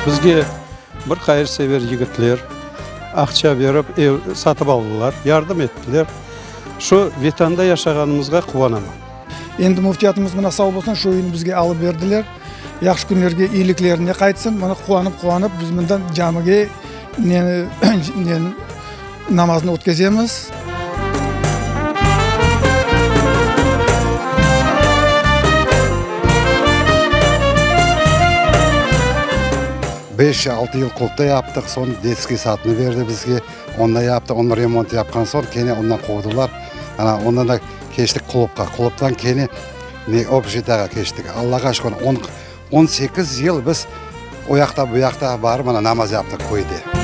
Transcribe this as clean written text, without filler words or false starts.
Бізге бір қайырсевер егітлер ақша беріп, сатып алдылар, ярдым еттілер. Şu ветанда yaşағанымызға қуанамын. Енді мүфтиятымыз мына сау болсын, şu үйін бізге алып берділер. Яқшы күндерге ийліклеріне қайтсын, мұны қуанып, біз мұндан жамыге намазын өткіземіз. Beş 6 yıl kulüpte yaptık, son детский satını verdi bizge. Onda yaptık, onun remont yapkan son kene ondan kovdular. Ondan da geçtik kulüpka. Kulüpten kene общитаға geçtik. Allah'a şükür 18 yıl biz o yakta bu yakta barıp namaz yaptık koydu.